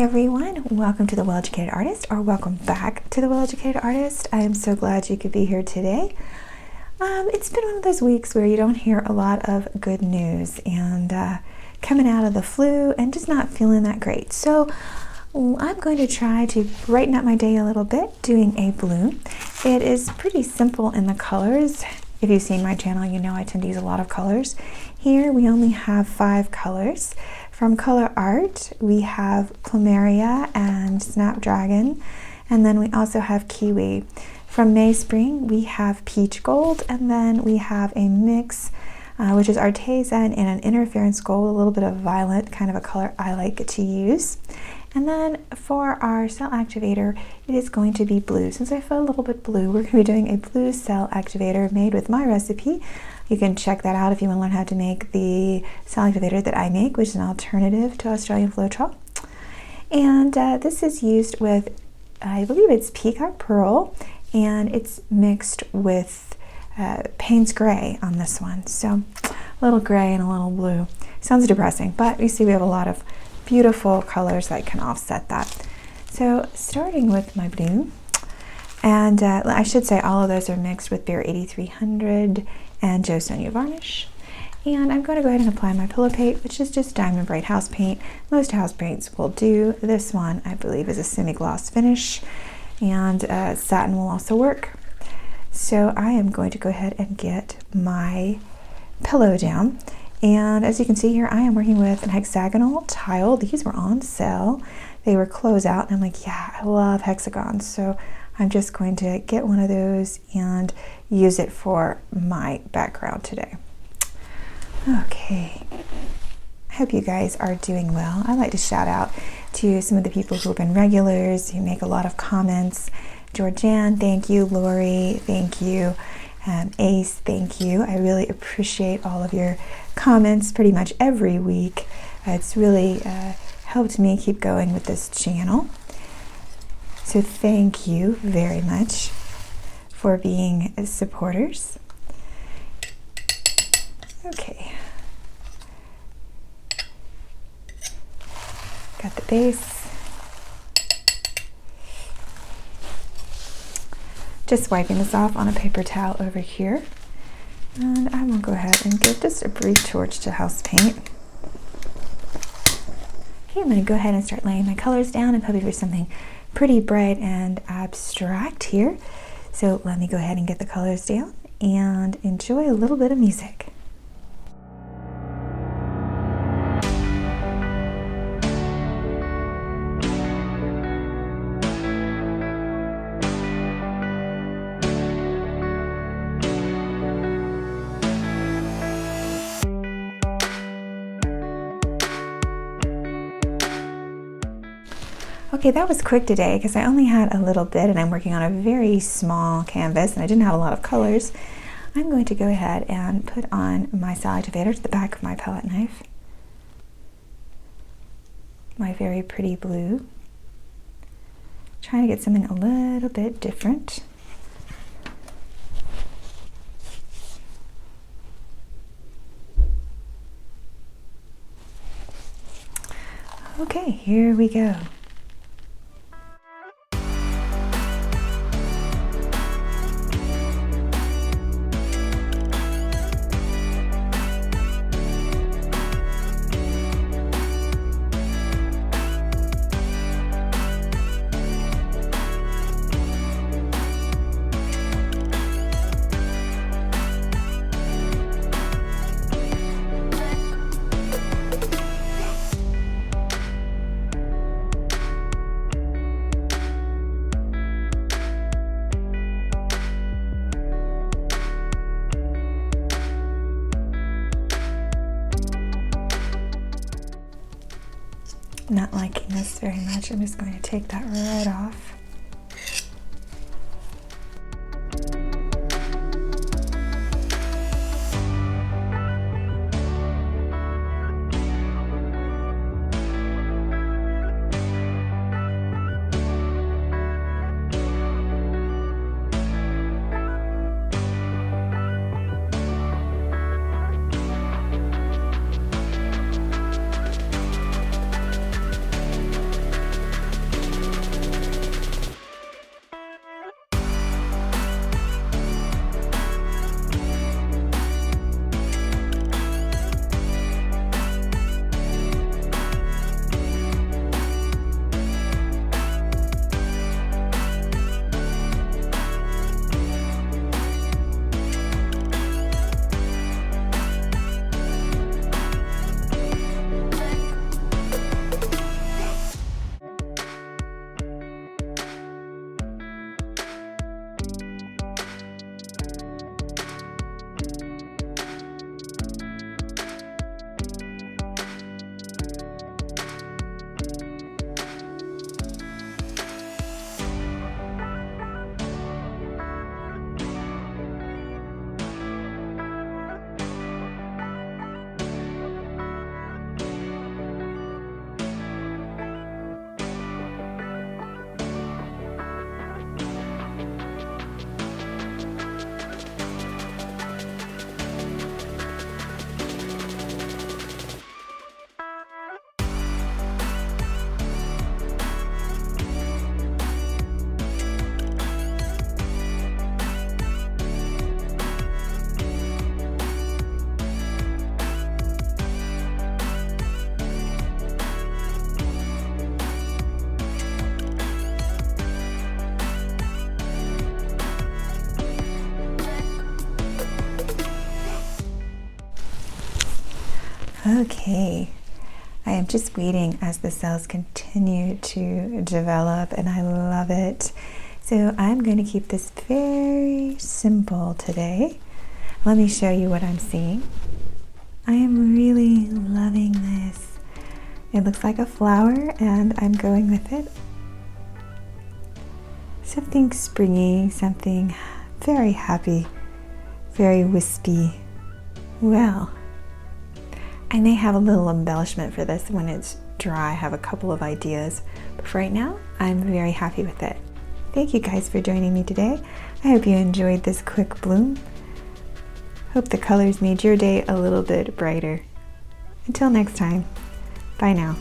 Hi everyone, welcome to The Well-Educated Artist, or welcome back to The Well-Educated Artist. I am so glad you could be here today. It's been one of those weeks where you don't hear a lot of good news, and coming out of the flu and just not feeling that great. So I'm going to try to brighten up my day a little bit doing a blue. It is pretty simple in the colors. If you've seen my channel, you know I tend to use a lot of colors. Here we only have 5 colors. From Color Art, we have Plumeria and Snapdragon, and then we also have Kiwi. From Meyspring, we have Peach Gold, and then we have a mix, which is Arteza and an interference gold, a little bit of violet, kind of a color I like to use. And then for our cell activator, it is going to be blue. Since I feel a little bit blue, we're going to be doing a blue cell activator made with my recipe. You can check that out if you want to learn how to make the cell activator that I make, which is an alternative to Australian Floetrol. And this is used with, I believe it's Peacock Pearl, and it's mixed with Paynes Gray on this one. So a little gray and a little blue. Sounds depressing, but you see we have a lot of beautiful colors that can offset that. So starting with my blue, and I should say all of those are mixed with Behr 8300 and Jo Sonja Varnish. And I'm going to go ahead and apply my pillow paint, which is just Diamond Bright house paint. Most house paints will do. This one I believe is a semi-gloss finish, and satin will also work. So I am going to go ahead and get my pillow down. And as you can see here, I am working with an hexagonal tile. These were on sale. They were closeout, and I'm like, yeah, I love hexagons. So I'm just going to get one of those and use it for my background today. Okay, I hope you guys are doing well. I'd like to shout out to some of the people who have been regulars, who make a lot of comments. Georgianne, thank you. Lori, thank you. Ace, thank you. I really appreciate all of your comments pretty much every week. It's really helped me keep going with this channel. So thank you very much for being supporters. Okay. Got the base. Just wiping this off on a paper towel over here. And I will go ahead and give just a brief torch to house paint. Okay, I'm going to go ahead and start laying my colors down. I'm hoping for something pretty bright and abstract here. So let me go ahead and get the colors down and enjoy a little bit of music. Okay, that was quick today because I only had a little bit and I'm working on a very small canvas and I didn't have a lot of colors. I'm going to go ahead and put on my cell activator to the back of my palette knife. My very pretty blue. Trying to get something a little bit different. Okay, here we go. Not liking this very much. I'm just going to take that right off. Okay, I am just waiting as the cells continue to develop, and I love it. So I'm going to keep this very simple today. Let me show you what I'm seeing. I am really loving this. It looks like a flower, and I'm going with it. Something springy, something very happy, very wispy. Well, I may have a little embellishment for this when it's dry. I have a couple of ideas, but for right now, I'm very happy with it. Thank you guys for joining me today. I hope you enjoyed this quick bloom. Hope the colors made your day a little bit brighter. Until next time, bye now.